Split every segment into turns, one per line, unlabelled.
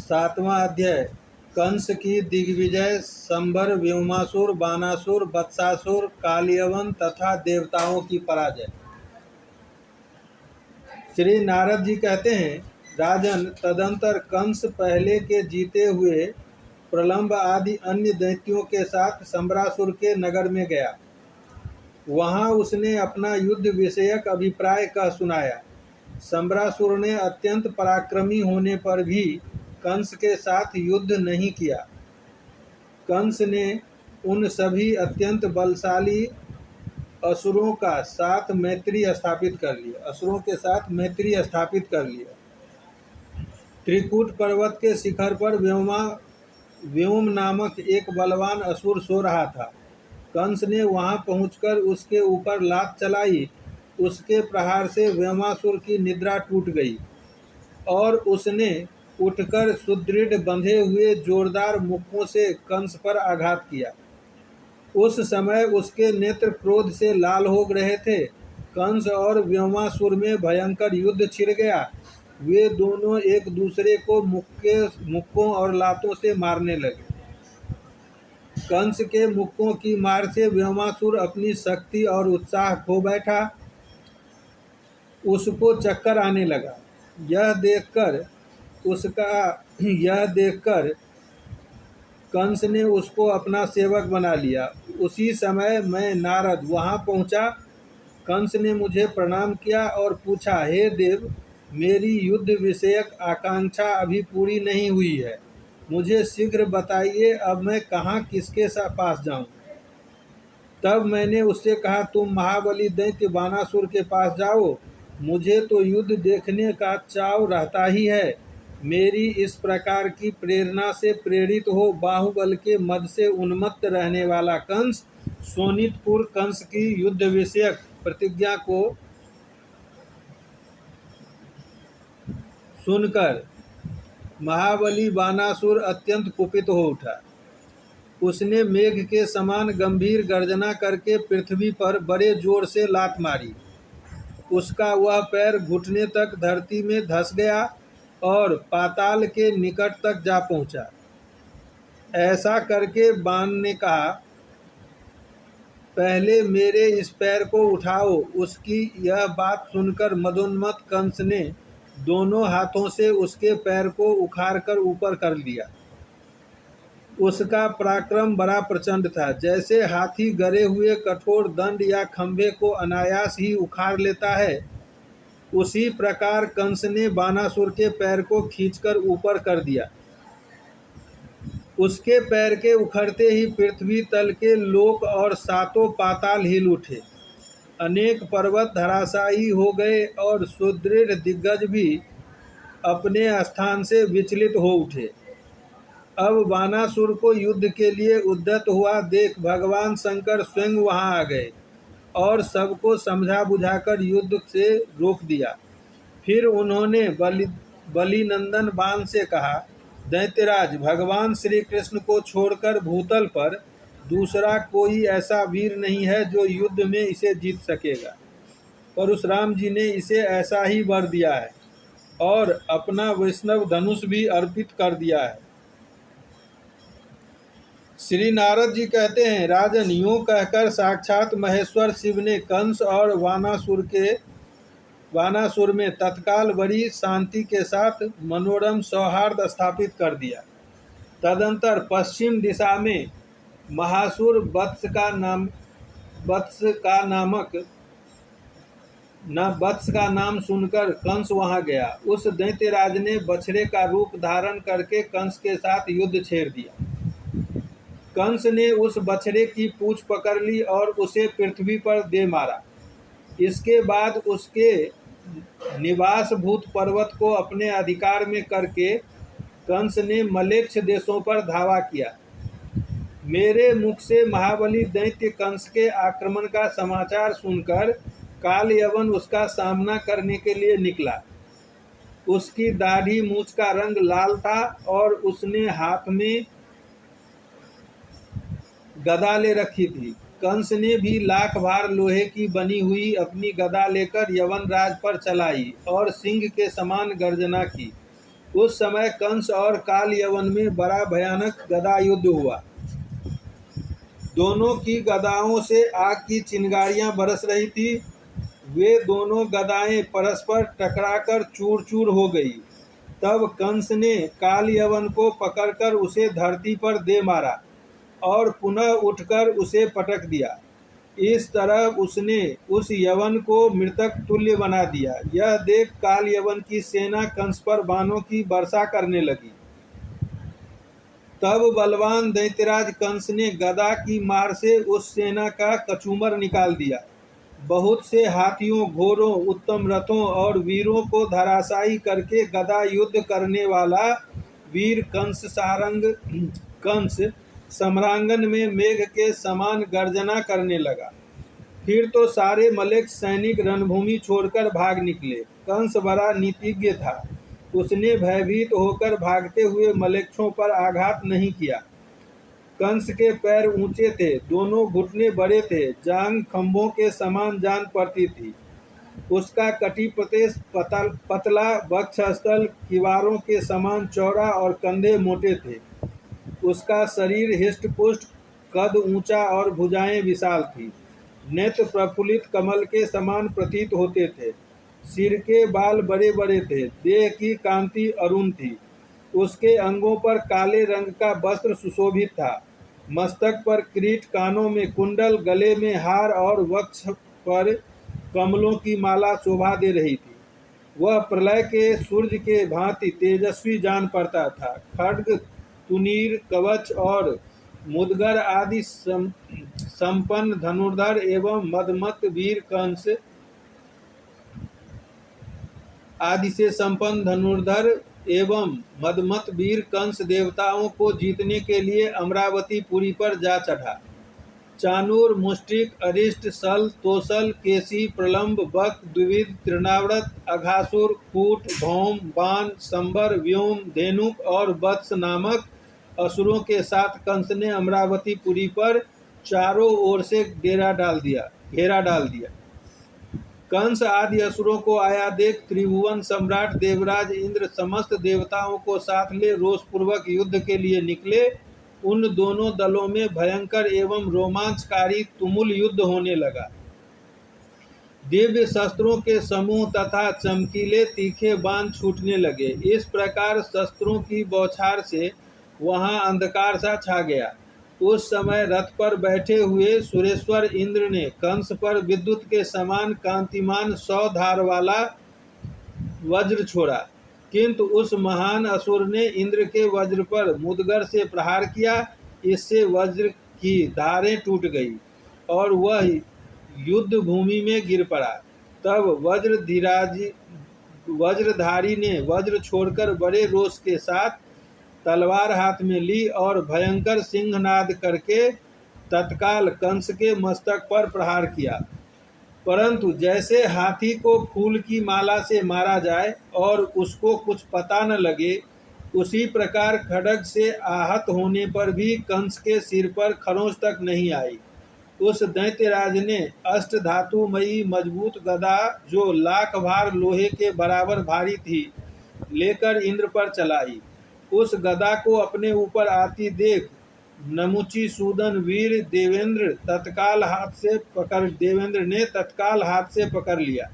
सातवां अध्याय। कंस की दिग्विजय, संबर, व्योमासुर, बानासुर, वत्सासुर, कालियवन तथा देवताओं की पराजय। श्री नारद जी कहते हैं, राजन, तदंतर कंस पहले के जीते हुए प्रलंब आदि अन्य दैत्यों के साथ संबरासुर के नगर में गया। वहां उसने अपना युद्ध विषयक अभिप्राय कह सुनाया। संबरासुर ने अत्यंत पराक्रमी होने पर भी कंस के साथ युद्ध नहीं किया। कंस ने उन सभी अत्यंत बलशाली असुरों का साथ मैत्री स्थापित कर लिया त्रिकूट पर्वत के शिखर पर व्योम नामक एक बलवान असुर सो रहा था। कंस ने वहां पहुंचकर उसके ऊपर लात चलाई। उसके प्रहार से व्योमासुर की निद्रा टूट गई और उसने उठकर सुदृढ़ बंधे हुए जोरदार मुक्कों से कंस पर आघात किया। उस समय उसके नेत्र क्रोध से लाल हो रहे थे। कंस और व्योमासुर में भयंकर युद्ध छिड़ गया। वे दोनों एक दूसरे को मुक्कों और लातों से मारने लगे। कंस के मुक्कों की मार से व्योमासुर अपनी शक्ति और उत्साह खो बैठा। उसको चक्कर आने लगा। यह देखकर कंस ने उसको अपना सेवक बना लिया। उसी समय मैं नारद वहां पहुंचा। कंस ने मुझे प्रणाम किया और पूछा, हे देव, मेरी युद्ध विषयक आकांक्षा अभी पूरी नहीं हुई है। मुझे शीघ्र बताइए, अब मैं कहाँ किसके पास जाऊं? तब मैंने उससे कहा, तुम महाबली दैत्य बानासुर के पास जाओ। मुझे तो युद्ध देखने का चाव रहता ही है। मेरी इस प्रकार की प्रेरणा से प्रेरित हो बाहुबल के मद से उन्मत्त रहने वाला कंस शोणितपुर कंस की युद्ध विषयक प्रतिज्ञा को सुनकर महाबली बानासुर अत्यंत कुपित हो उठा। उसने मेघ के समान गंभीर गर्जना करके पृथ्वी पर बड़े जोर से लात मारी। उसका वह पैर घुटने तक धरती में धंस गया और पाताल के निकट तक जा पहुंचा। ऐसा करके बाण ने कहा, पहले मेरे इस पैर को उठाओ। उसकी यह बात सुनकर मदोन्मत्त कंस ने दोनों हाथों से उसके पैर को उखाड़कर ऊपर कर लिया। उसका पराक्रम बड़ा प्रचंड था। जैसे हाथी गरे हुए कठोर दंड या खंभे को अनायास ही उखाड़ लेता है, उसी प्रकार कंस ने बानासुर के पैर को खींचकर ऊपर कर दिया। उसके पैर के उखड़ते ही पृथ्वी तल के लोक और सातों पाताल हिल उठे। अनेक पर्वत धराशायी हो गए और सुदृढ़ दिग्गज भी अपने स्थान से विचलित हो उठे। अब बानासुर को युद्ध के लिए उद्यत हुआ देख भगवान शंकर स्वयं वहां आ गए और सबको समझा बुझाकर युद्ध से रोक दिया। फिर उन्होंने बलिनंदन बाण से कहा, दैत्यराज, भगवान श्री कृष्ण को छोड़कर भूतल पर दूसरा कोई ऐसा वीर नहीं है जो युद्ध में इसे जीत सकेगा। परशुराम जी ने इसे ऐसा ही वर दिया है और अपना वैष्णव धनुष भी अर्पित कर दिया है। श्री नारद जी कहते हैं, राजन, यूं कहकर साक्षात महेश्वर शिव ने कंस और वानासुर में तत्काल बड़ी शांति के साथ मनोरम सौहार्द स्थापित कर दिया। तदंतर पश्चिम दिशा में महासुर वत्स का नाम सुनकर कंस वहां गया। उस दैत्यराज ने बछड़े का रूप धारण करके कंस के साथ युद्ध छेड़ दिया। कंस ने उस बछड़े की पूंछ पकड़ ली और उसे पृथ्वी पर दे मारा। इसके बाद उसके निवासभूत पर्वत को अपने अधिकार में करके कंस ने मलेच्छ देशों पर धावा किया। मेरे मुख से महाबली दैत्य कंस के आक्रमण का समाचार सुनकर कालयवन उसका सामना करने के लिए निकला। उसकी दाढ़ी मूछ का रंग लाल था और उसने हाथ में गदा ले रखी थी। कंस ने भी लाख भार लोहे की बनी हुई अपनी गदा लेकर यवनराज पर चलाई और सिंह के समान गर्जना की। उस समय कंस और काल यवन में बड़ा भयानक गदा युद्ध हुआ। दोनों की गदाओं से आग की चिंगारियां बरस रही थी। वे दोनों गदाएं परस्पर टकराकर चूर चूर हो गई। तब कंस ने काल यवन को पकड़कर उसे धरती पर दे मारा और पुनः उठकर उसे पटक दिया। इस तरह उसने उस यवन को मृतक तुल्य बना दिया। यह देख काल यवन की सेना कंस पर बाणों की वर्षा करने लगी। तब बलवान दैत्यराज कंस ने गदा की मार से उस सेना का कचूमर निकाल दिया। बहुत से हाथियों, घोड़ों, उत्तम रथों और वीरों को धराशायी करके गदा युद्ध करने वाला वीर कंस सम्रांगन में मेघ के समान गर्जना करने लगा। फिर तो सारे मलेच्छ सैनिक रणभूमि छोड़कर भाग निकले। कंस बड़ा नीतिज्ञ था। उसने भयभीत होकर भागते हुए मलेच्छों पर आघात नहीं किया। कंस के पैर ऊंचे थे, दोनों घुटने बड़े थे, जांघ खंभों के समान जान पड़ती थी। उसका कटी प्रदेश पतला, वक्षस्थल किवारों के समान चौड़ा और कंधे मोटे थे। उसका शरीर हिष्ट-पुष्ट, कद ऊंचा और भुजाएं विशाल थी। नेत्र प्रफुल्लित कमल के समान प्रतीत होते थे। सिर के बाल बड़े बड़े थे। देह की कांति अरुण थी। उसके अंगों पर काले रंग का वस्त्र सुशोभित था। मस्तक पर किरीट, कानों में कुंडल, गले में हार और वक्ष पर कमलों की माला शोभा दे रही थी। वह प्रलय के सूर्य के भांति तेजस्वी जान पड़ता था। खड्ग, तुनीर, कवच और मुदगर आदि संपन्न धनुर्धर एवं मदमत वीर कंस आदि से संपन्न धनुर्धर एवं मदमत वीर कंस देवताओं को जीतने के लिए अमरावती पुरी पर जा चढ़ा। चाणूर, मुष्टिक, अरिष्ट, सल, तोसल, केसी, प्रलंब, बक, द्विविध, तृणाव्रत, अघासुर, कूट, भौम, बाण, संबर, व्योम, धेनुक और वत्स नामक असुरों के साथ कंस ने अमरावती पुरी पर चारों ओर से घेरा डाल दिया। कंस आदि असुरों को आया देख त्रिभुवन सम्राट देवराज इंद्र समस्त देवताओं को साथ ले रोषपूर्वक युद्ध के लिए निकले। उन दोनों दलों में भयंकर एवं रोमांचकारी तुमुल युद्ध होने लगा। दिव्य शस्त्रों के समूह तथा चमकीले तीखे बाण छूटने लगे। इस प्रकार शस्त्रों की बौछार से वहां अंधकार सा छा गया। उस समय रथ पर बैठे हुए सुरेश्वर इंद्र ने कंस पर विद्युत के समान कांतिमान 100 धार वाला वज्र छोड़ा, किंतु उस महान असुर ने इंद्र के वज्र पर मुदगर से प्रहार किया। इससे वज्र की धारें टूट गई और वह युद्ध भूमि में गिर पड़ा। तब वज्रधारी ने वज्र छोड़कर बड़े रोष के साथ तलवार हाथ में ली और भयंकर सिंहनाद करके तत्काल कंस के मस्तक पर प्रहार किया। परंतु जैसे हाथी को फूल की माला से मारा जाए और उसको कुछ पता न लगे, उसी प्रकार खड्ग से आहत होने पर भी कंस के सिर पर खरोंच तक नहीं आई। उस दैत्यराज ने अष्ट धातुमयी मजबूत गदा, जो लाख भार लोहे के बराबर भारी थी, लेकर इंद्र पर चलाई। उस गदा को अपने ऊपर आती देख नमुची सूदन वीर देवेंद्र ने तत्काल हाथ से पकड़ लिया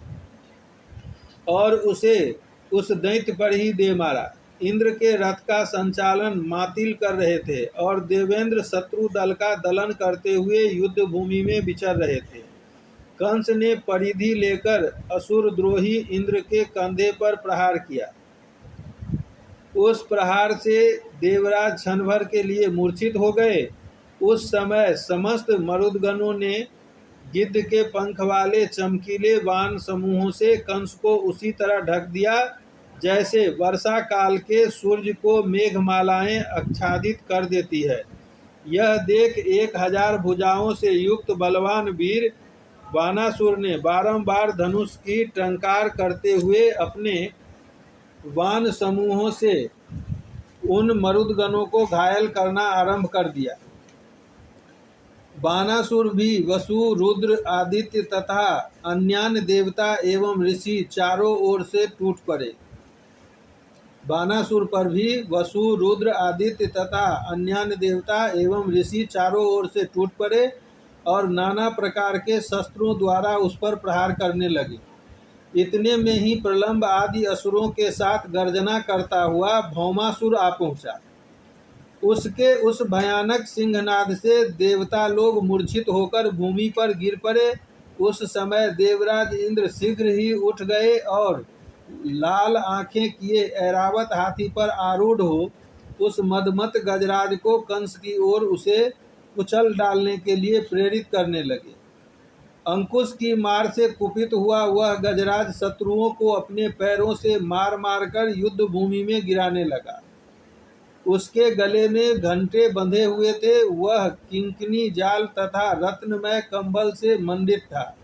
और उसे उस दैत्य पर ही दे मारा। इंद्र के रथ का संचालन मातिल कर रहे थे और देवेंद्र शत्रु दल का दलन करते हुए युद्ध भूमि में विचर रहे थे। कंस ने परिधि लेकर असुरद्रोही इंद्र के कंधे पर प्रहार किया। उस प्रहार से देवराज क्षण भर के लिए मूर्छित हो गए। उस समय समस्त मरुदगणों ने गिद्ध के पंख वाले चमकीले बाण समूहों से कंस को उसी तरह ढक दिया जैसे वर्षा काल के सूर्य को मेघमालाएं आच्छादित कर देती है। यह देख 1000 भुजाओं से युक्त बलवान वीर बाणासुर ने बारंबार धनुष की टंकार करते हुए अपने बाण समूहों से उन मरुदगणों को घायल करना आरंभ कर दिया। बाणासुर भी वसु, रुद्र, आदित्य तथा अन्यान्य देवता एवं ऋषि चारों ओर से टूट पड़े। बानासुर पर भी वसु, रुद्र, आदित्य तथा अन्य देवता एवं ऋषि चारों ओर से टूट पड़े और नाना प्रकार के शस्त्रों द्वारा उस पर प्रहार करने लगे। इतने में ही प्रलंब आदि असुरों के साथ गर्जना करता हुआ भौमासुर आ पहुंचा। उसके उस भयानक सिंहनाद से देवता लोग मूर्छित होकर भूमि पर गिर पड़े। उस समय देवराज इंद्र शीघ्र ही उठ गए और लाल आंखें किए ऐरावत हाथी पर आरूढ़ हो उस मदमत गजराज को कंस की ओर उसे कुचल डालने के लिए प्रेरित करने लगे। अंकुश की मार से कुपित हुआ वह गजराज शत्रुओं को अपने पैरों से मार मार कर युद्ध भूमि में गिराने लगा। उसके गले में घंटे बंधे हुए थे। वह किंकिनी जाल तथा रत्नमय कंबल से मंडित था।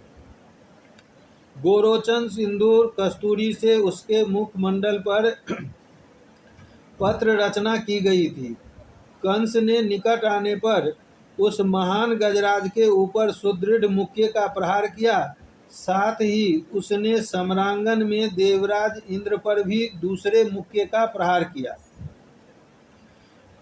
गोरोचन, सिंदूर, कस्तूरी से उसके मुखमंडल पर पत्र रचना की गई थी। कंस ने निकट आने पर उस महान गजराज के ऊपर सुदृढ़ मुक्के का प्रहार किया। साथ ही उसने सम्रांगन में देवराज इंद्र पर भी दूसरे मुक्के का प्रहार किया।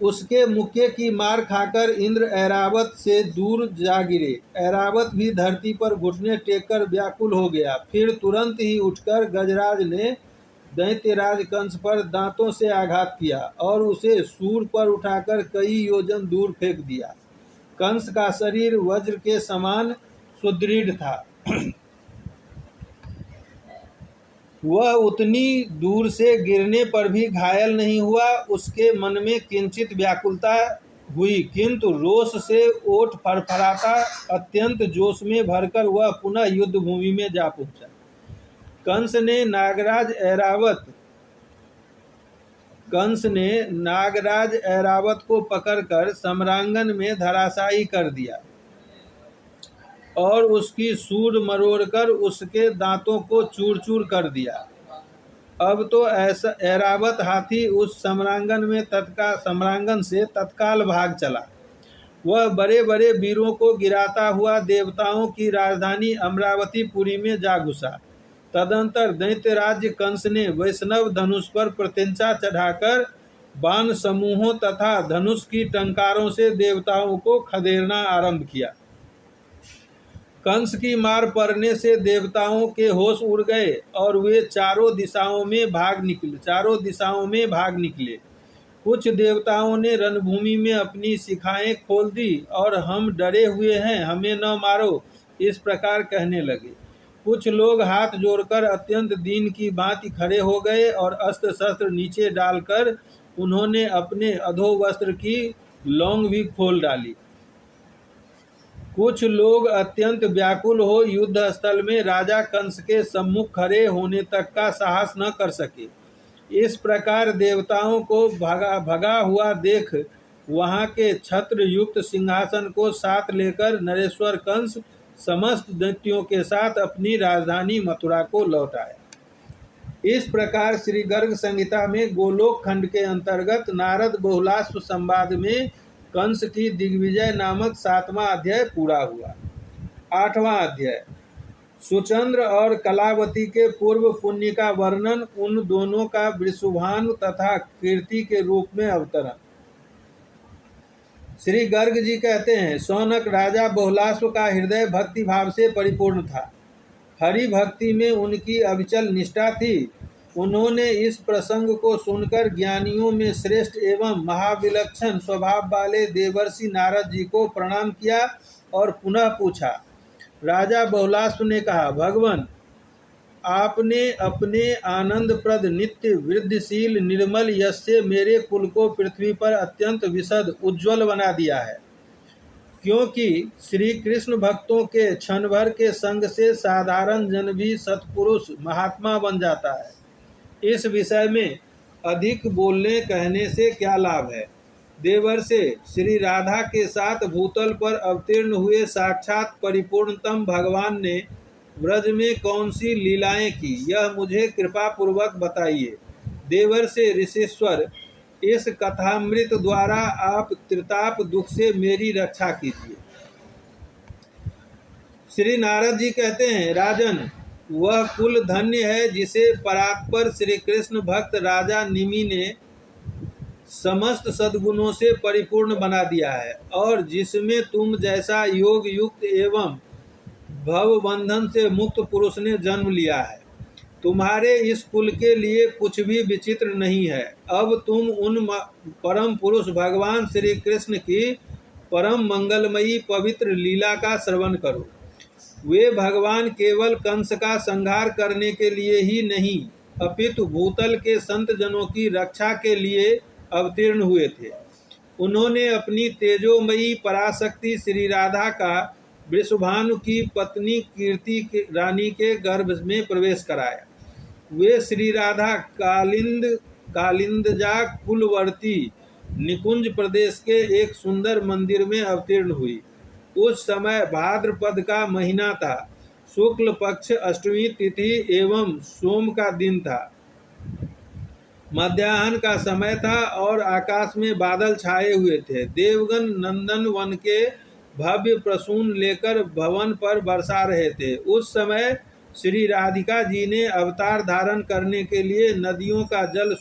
उसके मुक्के की मार खाकर इंद्र ऐरावत से दूर जा गिरे। ऐरावत भी धरती पर घुटने टेककर व्याकुल हो गया। फिर तुरंत ही उठकर गजराज ने दैत्यराज कंस पर दांतों से आघात किया और उसे सूर पर उठाकर कई योजन दूर फेंक दिया। कंस का शरीर वज्र के समान सुदृढ़ था। वह उतनी दूर से गिरने पर भी घायल नहीं हुआ। उसके मन में किंचित व्याकुलता हुई, किंतु रोष से ओठ फड़फड़ाता अत्यंत जोश में भरकर वह पुनः युद्ध भूमि में जा पहुंचा। कंस ने नागराज ऐरावत को पकड़कर सम्रांगन में धराशायी कर दिया और उसकी सूंड मरोड़कर उसके दांतों को चूर चूर कर दिया। अब तो ऐसा ऐरावत हाथी उस सम्रांगन से तत्काल भाग चला। वह बड़े बड़े वीरों को गिराता हुआ देवताओं की राजधानी अमरावतीपुरी में जा घुसा। तदंतर दैत्यराज कंस ने वैष्णव धनुष पर प्रत्यंचा चढ़ाकर बाण समूहों तथा धनुष की टंकारों से देवताओं को खदेड़ना आरंभ किया। कंस की मार पड़ने से देवताओं के होश उड़ गए और वे चारों दिशाओं में भाग निकले। कुछ देवताओं ने रणभूमि में अपनी शिखाएं खोल दी और हम डरे हुए हैं, हमें न मारो, इस प्रकार कहने लगे। कुछ लोग हाथ जोड़कर अत्यंत दीन की भांति खड़े हो गए और अस्त्र शस्त्र नीचे डालकर उन्होंने अपने अधोवस्त्र की लौंग भी खोल डाली। कुछ लोग अत्यंत व्याकुल हो युद्ध स्थल में राजा कंस के सम्मुख खड़े होने तक का साहस न कर सके। इस प्रकार देवताओं को भगा हुआ देख वहां के छत्र युक्त सिंहासन को साथ लेकर नरेश्वर कंस समस्त दैत्यों के साथ अपनी राजधानी मथुरा को लौट आया। इस प्रकार श्री गर्ग संहिता में गोलोक खंड के अंतर्गत नारद बहुलाश्व संवाद में कंस की दिग्विजय नामक 7वां अध्याय पूरा हुआ। 8वां अध्याय सुचंद्र और कलावती के पूर्व पुण्य का वर्णन, उन दोनों का वृषभानु तथा कीर्ति के रूप में अवतरण। श्री गर्ग जी कहते हैं, सौनक राजा बहुलाश्व का हृदय भक्ति भाव से परिपूर्ण था। हरि भक्ति में उनकी अविचल निष्ठा थी। उन्होंने इस प्रसंग को सुनकर ज्ञानियों में श्रेष्ठ एवं महाविलक्षण स्वभाव वाले देवर्षि नारद जी को प्रणाम किया और पुनः पूछा। राजा बहुलाश्व ने कहा, भगवान, आपने अपने आनंदप्रद नित्य वृद्धिशील निर्मल यश से मेरे कुल को पृथ्वी पर अत्यंत विशद उज्ज्वल बना दिया है, क्योंकि श्री कृष्ण भक्तों के क्षण भर के संग से साधारण जन भी सत्पुरुष महात्मा बन जाता है। इस विषय में अधिक बोलने कहने से क्या लाभ है। देवर्षि, श्री राधा के साथ भूतल पर अवतीर्ण हुए साक्षात परिपूर्णतम भगवान ने ब्रज में कौन सी लीलाएं की, यह मुझे कृपा पूर्वक बताइए। देवर्षि ऋषीश्वर, इस कथामृत द्वारा आप त्रिताप दुख से मेरी रक्षा कीजिए। श्री नारद जी कहते हैं, राजन, वह कुल धन्य है जिसे परात्पर श्री कृष्ण भक्त राजा निमि ने समस्त सद्गुणों से परिपूर्ण बना दिया है, और जिसमें तुम जैसा योग युक्त एवं भव बंधन से मुक्त पुरुष ने जन्म लिया है। तुम्हारे इस कुल के लिए कुछ भी विचित्र नहीं है। अब तुम उन परम पुरुष भगवान श्री कृष्ण की परम मंगलमयी पवित्र लीला का श्रवण करो। वे भगवान केवल कंस का संहार करने के लिए ही नहीं, अपितु भूतल के संत जनों की रक्षा के लिए अवतीर्ण हुए थे। उन्होंने अपनी तेजोमयी पराशक्ति श्री राधा का वृषभानु की पत्नी कीर्ति रानी के गर्भ में प्रवेश कराया। वे श्री राधा कालिंदजा कुलवर्ती निकुंज प्रदेश के एक सुंदर मंदिर में अवतीर्ण हुई। उस समय भाद्रपद का महीना था, शुक्ल पक्ष अष्टमी तिथि एवं सोम का दिन था। मध्याह्न का समय था और आकाश में बादल छाए हुए थे। देवगण नंदन वन के भव्य प्रसून लेकर भवन पर बरसा रहे थे। उस समय श्री राधिका जी ने अवतार धारण करने के लिए नदियों का जल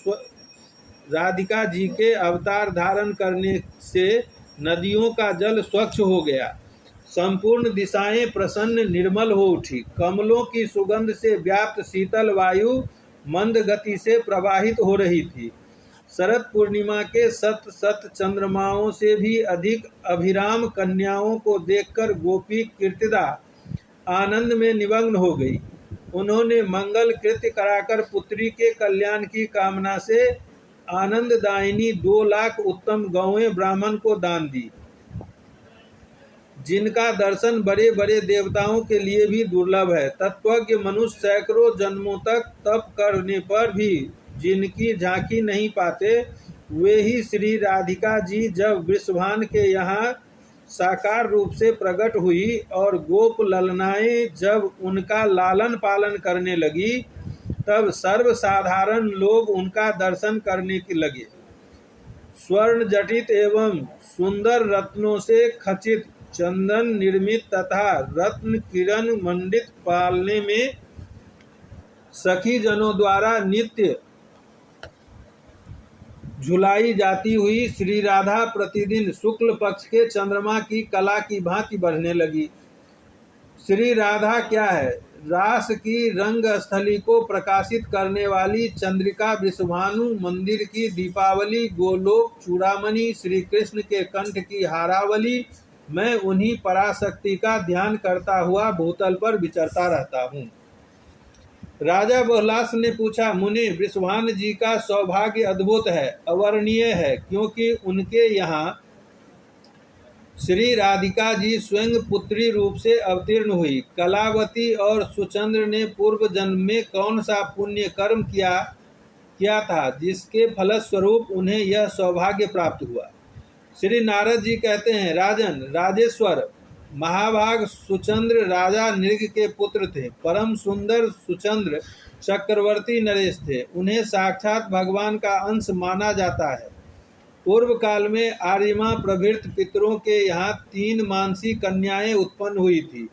राधिका जी के अवतार धारण करने से नदियों का जल स्वच्छ हो गया। संपूर्ण दिशाएं प्रसन्न निर्मल हो उठी। कमलों की सुगंध से व्याप्त शीतल वायु मंद गति से प्रवाहित हो रही थी। शरद पूर्णिमा के सत चंद्रमाओं से भी अधिक अभिराम कन्याओं को देखकर गोपी कीर्तिदा आनंद में निमग्न हो गई। उन्होंने मंगल कृत्य कराकर पुत्री के कल्याण की कामना से आनंददायिनी 2 लाख उत्तम गौएं ब्राह्मण को दान दी, जिनका दर्शन बड़े बड़े देवताओं के लिए भी दुर्लभ है। तत्वज्ञ मनुष्य सैकड़ों जन्मों तक तप करने पर भी जिनकी झांकी नहीं पाते, वे ही श्री राधिका जी जब वृषभान के यहाँ साकार रूप से प्रकट हुई और गोप ललनाएं जब उनका लालन पालन करने लगी, तब सर्वसाधारण लोग उनका दर्शन करने के लगे। स्वर्ण जटित एवं सुंदर रत्नों से खचित, चंदन निर्मित तथा रत्न किरण मंडित पालने में सखी जनों द्वारा नित्य झुलाई जाती हुई श्री राधा प्रतिदिन शुक्ल पक्ष के चंद्रमा की कला की भांति बढ़ने लगी। श्री राधा क्या है? रास की रंग स्थली को प्रकाशित करने वाली चंद्रिका वृषभानु, मंदिर की दीपावली, गोलोक चूड़ामणि, श्री कृष्ण के कंठ की हारावली। मैं उन्हीं पराशक्ति का ध्यान करता हुआ भूतल पर विचरता रहता हूँ। राजा बहलास ने पूछा, मुनि, वृषभान जी का सौभाग्य अद्भुत है, अवर्णनीय है, क्योंकि उनके यहाँ श्री राधिका जी स्वयं पुत्री रूप से अवतीर्ण हुई। कलावती और सुचंद्र ने पूर्व जन्म में कौन सा पुण्य कर्म किया था जिसके फलस्वरूप उन्हें यह सौभाग्य प्राप्त हुआ। श्री नारद जी कहते हैं, राजन, राजेश्वर महाभाग सुचंद्र राजा नृग के पुत्र थे। परम सुंदर सुचंद्र चक्रवर्ती नरेश थे। उन्हें साक्षात भगवान का अंश माना जाता है। पूर्व काल में आर्यमा प्रभृत पितरों के यहाँ 3 मानसी कन्याएं उत्पन्न हुई थी।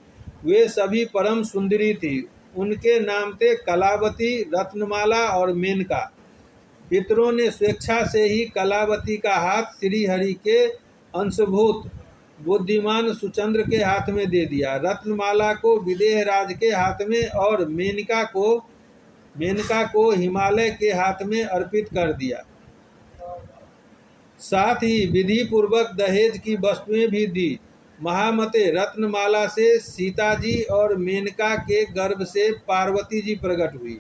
वे सभी परम सुंदरी थी। उनके नाम थे कलावती, रत्नमाला और मेनका। पितरों ने स्वेच्छा से ही कलावती का हाथ श्री हरि के अंशभूत बुद्धिमान सुचंद्र के हाथ में दे दिया, रत्नमाला को विदेह राज के हाथ में और मेनका को हिमालय के हाथ में अर्पित कर दिया। साथ ही विधि पूर्वक दहेज की वस्तुएं भी दी। महामते, रत्नमाला से सीता जी और मेनका के गर्भ से पार्वती जी प्रकट हुई।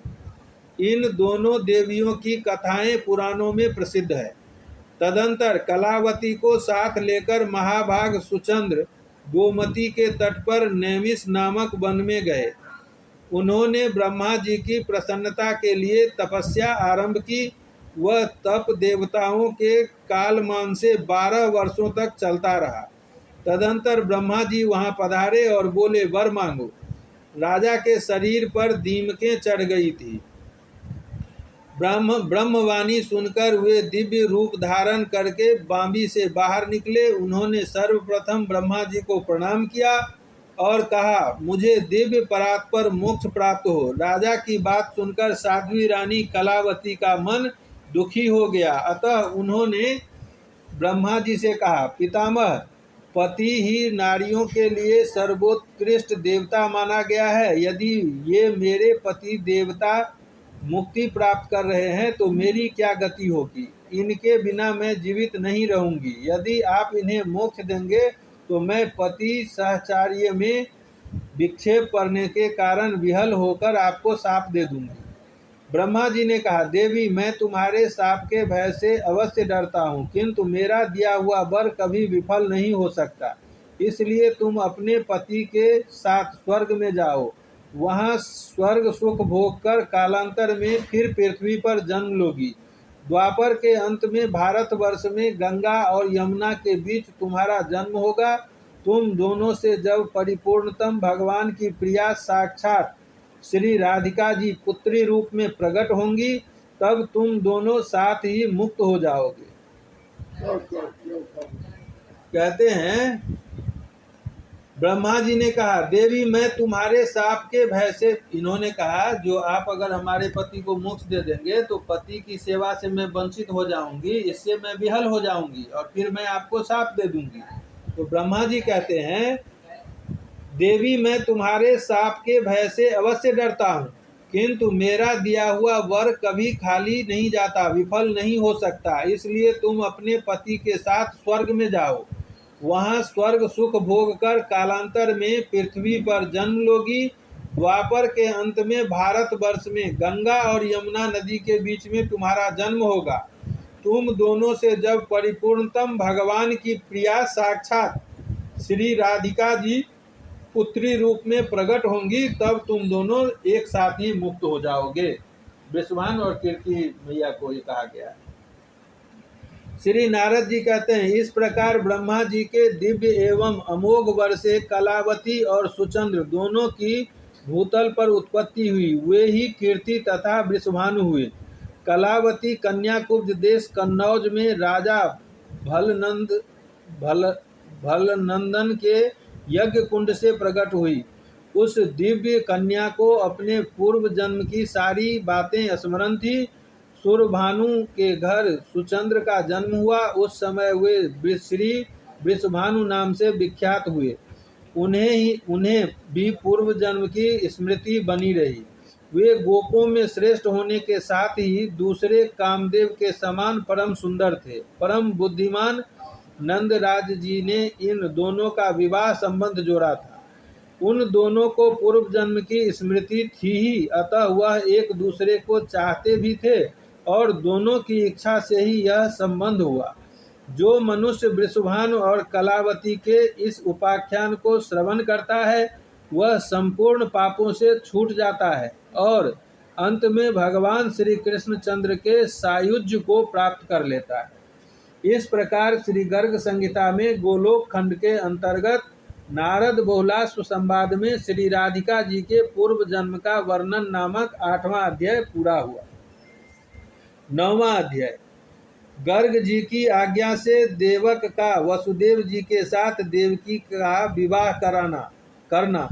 इन दोनों देवियों की कथाएं पुराणों में प्रसिद्ध है। तदंतर कलावती को साथ लेकर महाभाग सुचंद्र गोमती के तट पर नैमिष नामक वन में गए। उन्होंने ब्रह्मा जी की प्रसन्नता के लिए तपस्या आरंभ की। वह तप देवताओं के कालमान से 12 वर्षों तक चलता रहा। तदंतर ब्रह्मा जी वहां पधारे और बोले, वर मांगो। राजा के शरीर पर दीमकें चढ़ गई थी। ब्रह्मवाणी सुनकर वे दिव्य रूप धारण करके बांबी से बाहर निकले। उन्होंने सर्वप्रथम ब्रह्मा जी को प्रणाम किया और कहा, मुझे दिव्य परात्पर मोक्ष प्राप्त हो। राजा की बात सुनकर साध्वी रानी कलावती का मन दुखी हो गया। अतः उन्होंने ब्रह्मा जी से कहा, पितामह, पति ही नारियों के लिए सर्वोत्कृष्ट देवता माना गया है। यदि ये मेरे पति देवता मुक्ति प्राप्त कर रहे हैं तो मेरी क्या गति होगी? इनके बिना मैं जीवित नहीं रहूंगी। यदि आप इन्हें मोक्ष देंगे तो मैं पति सहचर्य में विक्षेप करने के कारण विहल होकर आपको शाप दे दूंगी। ब्रह्मा जी ने कहा, देवी, मैं तुम्हारे शाप के भय से अवश्य डरता हूँ, किंतु मेरा दिया हुआ वर कभी विफल नहीं हो सकता। इसलिए तुम अपने पति के साथ स्वर्ग में जाओ। वहाँ स्वर्ग सुख भोग कर कालांतर में फिर पृथ्वी पर जन्म लोगी। द्वापर के अंत में भारतवर्ष में गंगा और यमुना के बीच तुम्हारा जन्म होगा। तुम दोनों से जब परिपूर्णतम भगवान की प्रिया साक्षात श्री राधिका जी पुत्री रूप में प्रकट होंगी, तब तुम दोनों साथ ही मुक्त हो जाओगे। कहते हैं, ब्रह्मा जी ने कहा, देवी, मैं तुम्हारे शाप के भय से, इन्होंने कहा, जो आप अगर हमारे पति को मोक्ष दे देंगे तो पति की सेवा से मैं वंचित हो जाऊंगी, इससे मैं विहल हो जाऊंगी और फिर मैं आपको शाप दे दूंगी। तो ब्रह्मा जी कहते हैं, देवी, मैं तुम्हारे शाप के भय से अवश्य डरता हूँ, किंतु मेरा दिया हुआ वर कभी खाली नहीं जाता, विफल नहीं हो सकता। इसलिए तुम अपने पति के साथ स्वर्ग में जाओ। वहाँ स्वर्ग सुख भोग कर कालांतर में पृथ्वी पर जन्म लोगी। द्वापर के अंत में भारतवर्ष में गंगा और यमुना नदी के बीच में तुम्हारा जन्म होगा। तुम दोनों से जब परिपूर्णतम भगवान की प्रिया साक्षात श्री राधिका जी पुत्री रूप में प्रकट होंगी, तब तुम दोनों एक साथ ही मुक्त हो जाओगे। वृषभान और कीर्ति मैया को ये कहा गया है। श्री नारद जी कहते हैं, इस प्रकार ब्रह्मा जी के दिव्य एवं अमोघ वर से कलावती और सुचंद्र दोनों की भूतल पर उत्पत्ति हुई। वे ही कीर्ति तथा वृषभानु हुए। कलावती कन्याकुब्ज देश कन्नौज में राजा भलनंदन के यज्ञ कुंड से प्रकट हुई। उस दिव्य कन्या को अपने पूर्व जन्म की सारी बातें स्मरण थी। सूर्यभानु के घर सुचंद्र का जन्म हुआ। उस समय वे श्री वृषभानु नाम से विख्यात हुए। उन्हें भी पूर्व जन्म की स्मृति बनी रही। वे गोपों में श्रेष्ठ होने के साथ ही दूसरे कामदेव के समान परम सुंदर थे। परम बुद्धिमान नंदराज जी ने इन दोनों का विवाह संबंध जोड़ा था। उन दोनों को पूर्व जन्म की स्मृति थी ही, अतः वह एक दूसरे को चाहते भी थे और दोनों की इच्छा से ही यह संबंध हुआ। जो मनुष्य वृषभानु और कलावती के इस उपाख्यान को श्रवण करता है वह संपूर्ण पापों से छूट जाता है और अंत में भगवान श्री कृष्णचंद्र के सायुज्य को प्राप्त कर लेता है। इस प्रकार श्री गर्ग संहिता में गोलोक खंड के अंतर्गत नारद बहुलाश्व संवाद में श्री राधिका जी के पूर्व जन्म का वर्णन नामक 8वां अध्याय पूरा हुआ। 9वां अध्याय, गर्ग जी की आज्ञा से देवक का वसुदेव जी के साथ देवकी का विवाह करना।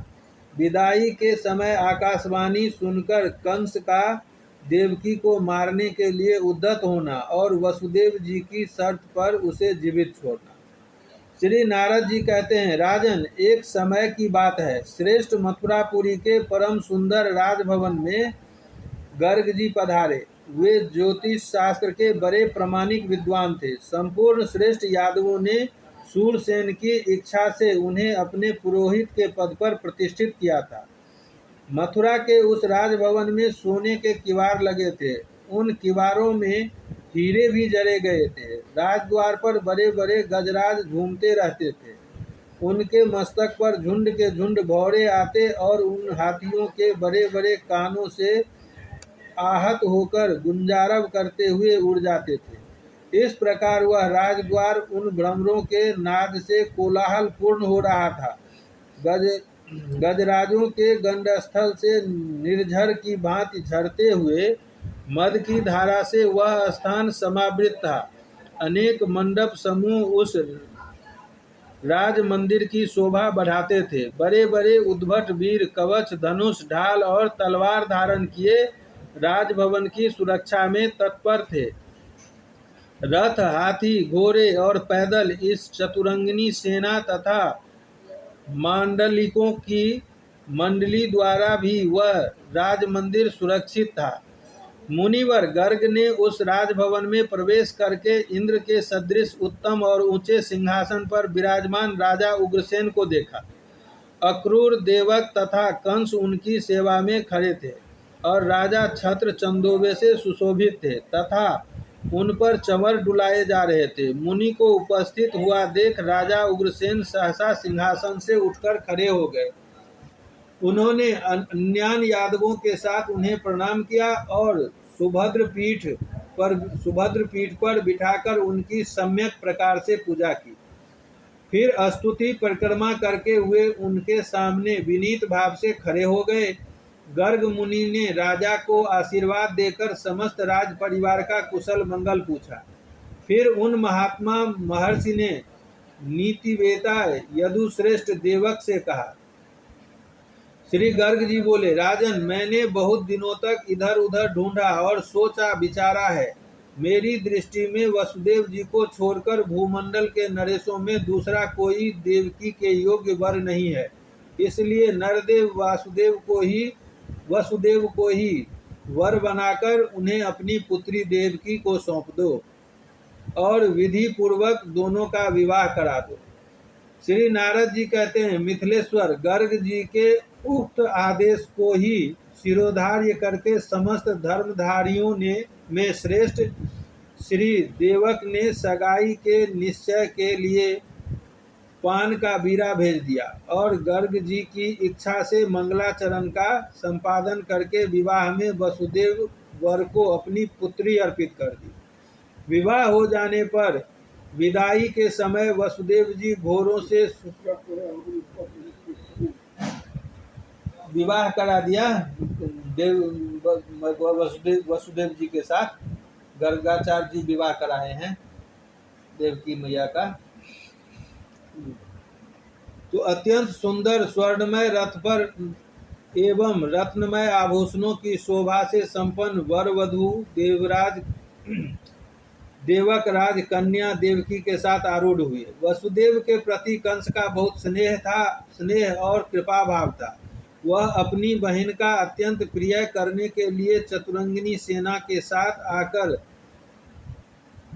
विदाई के समय आकाशवाणी सुनकर कंस का देवकी को मारने के लिए उद्यत होना और वसुदेव जी की शर्त पर उसे जीवित छोड़ना। श्री नारद जी कहते हैं, राजन, एक समय की बात है। श्रेष्ठ मथुरापुरी के परम सुंदर राजभवन में गर्ग जी पधारे। वे ज्योतिष शास्त्र के बड़े प्रामाणिक विद्वान थे। संपूर्ण श्रेष्ठ यादवों ने सूरसेन की इच्छा से उन्हें अपने पुरोहित के पद पर प्रतिष्ठित किया था। मथुरा के उस राजभवन में सोने के किवाड़ लगे थे। उन किवाड़ों में हीरे भी जड़े गए थे। राजद्वार पर बड़े बड़े गजराज घूमते रहते थे। उनके मस्तक पर झुंड के झुंड भौरे आते और उन हाथियों के बड़े बड़े कानों से आहत होकर गुंजारव करते हुए उड़ जाते थे। इस प्रकार वह राजद्वार उन भ्रमरों के नाद से कोलाहल पूर्ण हो रहा था। गजराजों के गंडस्थल से निर्झर की भांति झरते हुए मद की धारा से वह स्थान समावृत था। अनेक मंडप समूह उस राज मंदिर की शोभा बढ़ाते थे। बड़े बड़े उद्भट वीर कवच, धनुष, ढाल और तलवार धारण किए राजभवन की सुरक्षा में तत्पर थे। रथ, हाथी, घोड़े और पैदल इस चतुरंगिनी सेना तथा मांडलिकों की मंडली द्वारा भी वह राज मंदिर सुरक्षित था। मुनिवर गर्ग ने उस राजभवन में प्रवेश करके इंद्र के सदृश उत्तम और ऊंचे सिंहासन पर विराजमान राजा उग्रसेन को देखा। अक्रूर, देवक तथा कंस उनकी सेवा में खड़े थे और राजा छत्र चंदोबे से सुशोभित थे तथा उन पर चंवर डुलाए जा रहे थे। मुनि को उपस्थित हुआ देख राजा उग्रसेन सहसा सिंहासन से उठकर खड़े हो गए। उन्होंने अन्यान यादवों के साथ उन्हें प्रणाम किया और सुभद्र पीठ पर बिठाकर उनकी सम्यक प्रकार से पूजा की। फिर स्तुति परिक्रमा करके वे उनके सामने विनीत भाव से खड़े हो गए। गर्ग मुनि ने राजा को आशीर्वाद देकर समस्त राज परिवार का कुशल मंगल पूछा। फिर उन महात्मा महर्षि ने नीतिवेता यदुश्रेष्ठ देवक से कहा। श्री गर्ग जी बोले, राजन, मैंने बहुत दिनों तक इधर उधर ढूंढा और सोचा विचारा है। मेरी दृष्टि में वसुदेव जी को छोड़कर भूमंडल के नरेशों में दूसरा कोई देवकी के योग्य वर नहीं है। इसलिए नरदेव वसुदेव को ही वर बनाकर उन्हें अपनी पुत्री देवकी को सौंप दो और विधि पूर्वक दोनों का विवाह करा दो। श्री नारद जी कहते हैं, मिथिलेश्वर, गर्ग जी के उक्त आदेश को ही शिरोधार्य करके समस्त धर्मधारियों में श्रेष्ठ श्री देवक ने सगाई के निश्चय के लिए पान का बीरा भेज दिया और गर्ग जी की इच्छा से मंगलाचरण का संपादन करके विवाह में वसुदेव वर को अपनी पुत्री अर्पित कर दी। विवाह हो जाने पर विदाई के समय वसुदेव जी घोड़ों से विवाह करा दिया। वसुदेव जी के साथ गर्गाचार्य जी विवाह कराए हैं देवकी मैया का। तो अत्यंत सुंदर स्वर्णमय रथ पर एवं रत्नमय आभूषणों की शोभा से संपन्न वर वधू देवक राज कन्या देवकी के साथ आरूढ़ हुए। वसुदेव के प्रति कंस का बहुत स्नेह और कृपा भाव था। वह अपनी बहन का अत्यंत प्रिय करने के लिए चतुरंगिनी सेना के साथ आकर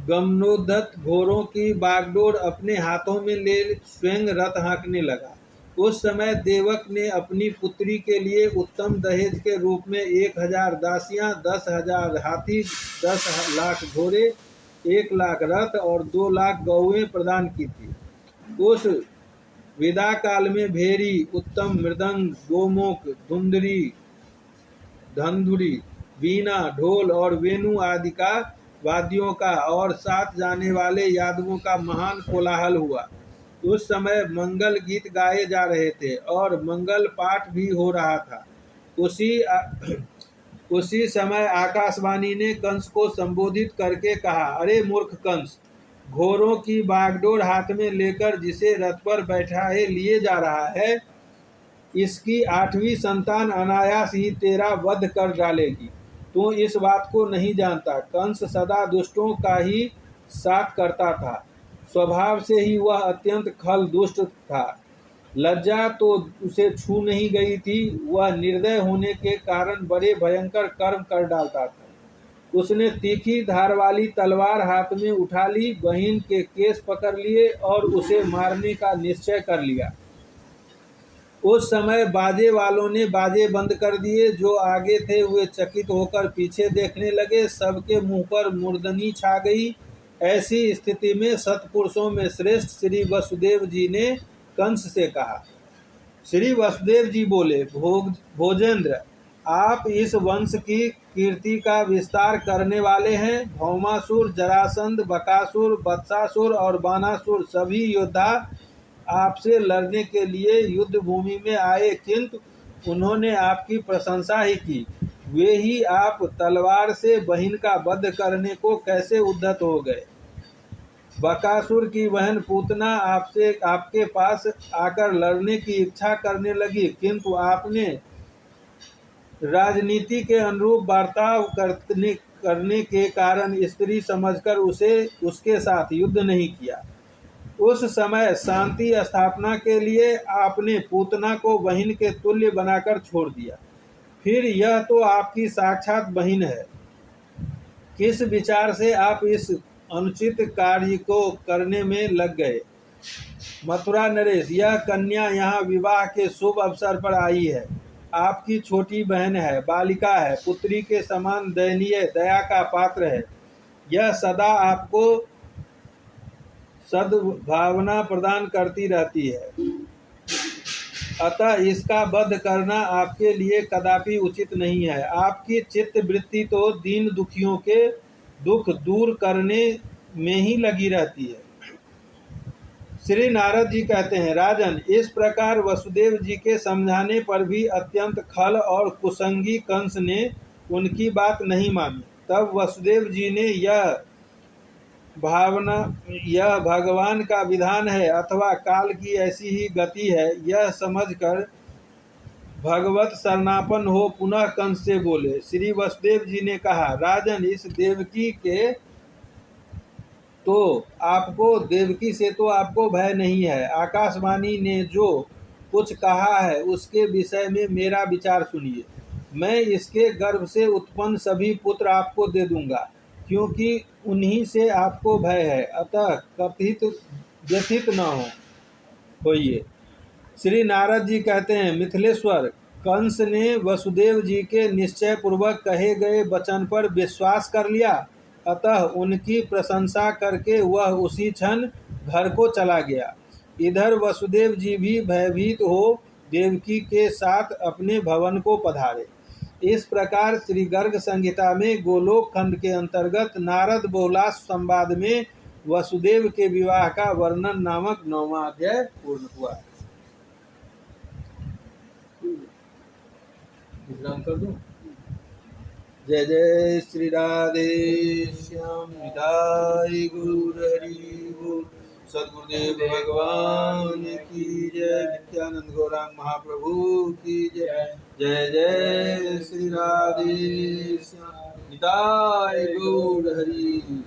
गमनोद्धत घोड़ों की बागडोर अपने हाथों में ले स्वयं रथ हाँकने लगा। उस समय देवक ने अपनी पुत्री के लिए उत्तम दहेज के रूप में 1000 दासियां, 10,000 हाथी, 10 लाख घोड़े, 1 लाख रथ और 2 लाख गौएं प्रदान की थी। उस विदा काल में भेरी, उत्तम मृदंग, गोमुख, धंधुरी, वीणा, ढोल और वेणु आदि का वाद्यों का और साथ जाने वाले यादवों का महान कोलाहल हुआ। उस समय मंगल गीत गाए जा रहे थे और मंगल पाठ भी हो रहा था। उसी समय आकाशवाणी ने कंस को संबोधित करके कहा, अरे मूर्ख कंस, घोड़ों की बागडोर हाथ में लेकर जिसे रथ पर बैठाए लिए जा रहा है, इसकी 8वीं संतान अनायास ही तेरा वध कर डालेगी। तू इस बात को नहीं जानता। कंस सदा दुष्टों का ही साथ करता था। स्वभाव से ही वह अत्यंत खल दुष्ट था। लज्जा तो उसे छू नहीं गई थी। वह निर्दय होने के कारण बड़े भयंकर कर्म कर डालता था। उसने तीखी धार वाली तलवार हाथ में उठा ली, बहन के केस पकड़ लिए और उसे मारने का निश्चय कर लिया। उस समय बाजे वालों ने बाजे बंद कर दिए। जो आगे थे वे चकित होकर पीछे देखने लगे। सबके मुंह पर मुर्दनी छा गई। ऐसी स्थिति में सत्पुरुषों में श्रेष्ठ श्री वसुदेव जी ने कंस से कहा। श्री वसुदेव जी बोले, भोजेंद्र, आप इस वंश की कीर्ति का विस्तार करने वाले हैं। भौमासुर, जरासंध, बकासुर, बत्सासुर और बानासुर सभी योद्धा आपसे लड़ने के लिए युद्ध भूमि में आए, किंतु उन्होंने आपकी प्रशंसा ही की। वे ही आप तलवार से बहन का वध करने को कैसे उद्यत हो गए। बकासुर की बहन पूतना आपसे आपके पास आकर लड़ने की इच्छा करने लगी, किंतु आपने राजनीति के अनुरूप बर्ताव करने के कारण स्त्री समझकर उसके साथ युद्ध नहीं किया। उस समय शांति स्थापना के लिए आपने पूतना को बहन के तुल्य बनाकर छोड़ दिया। फिर यह तो आपकी साक्षात बहन है, किस विचार से आप इस अनुचित कार्य को करने में लग गए। मथुरा नरेश, यह कन्या यहाँ विवाह के शुभ अवसर पर आई है। आपकी छोटी बहन है, बालिका है, पुत्री के समान दयनीय दया का पात्र है। यह सदा आपको सद्भावना प्रदान करती रहती है, अतः इसका वध करना आपके लिए कदापि उचित नहीं है। आपकी चित्त वृत्ति तो दीन दुखियों के दुख दूर करने में ही लगी रहती है। श्री नारद जी कहते हैं, राजन, इस प्रकार वसुदेव जी के समझाने पर भी अत्यंत खल और कुसंगी कंस ने उनकी बात नहीं मानी। तब वसुदेव जी ने यह भगवान का विधान है अथवा काल की ऐसी ही गति है, यह समझकर भगवत शरणापन्न हो पुनः कंस से बोले। श्री वसुदेव जी ने कहा, राजन, इस देवकी से तो आपको भय नहीं है। आकाशवाणी ने जो कुछ कहा है उसके विषय में मेरा विचार सुनिए। मैं इसके गर्भ से उत्पन्न सभी पुत्र आपको दे दूंगा, क्योंकि उन्हीं से आपको भय है, अतः व्यथित न होइए। श्री नारद जी कहते हैं, मिथिलेश्वर, कंस ने वसुदेव जी के निश्चय पूर्वक कहे गए वचन पर विश्वास कर लिया, अतः उनकी प्रशंसा करके वह उसी क्षण घर को चला गया। इधर वसुदेव जी भी भयभीत हो देवकी के साथ अपने भवन को पधारे। इस प्रकार श्री गर्ग संहिता में गोलोक खंड के अंतर्गत नारद बहुलाश संवाद में वसुदेव के विवाह का वर्णन नामक 9वां अध्याय पूर्ण हुआ। विश्राम कर दूं। जय जय श्री राधे श्याम निताय गौर हरि बोल। सद्गुरुदेव भगवान की जय। नित्यानंद गौरांग महाप्रभु की जय। जय जय श्री राधे श्याम निताय गौर हरि बोल।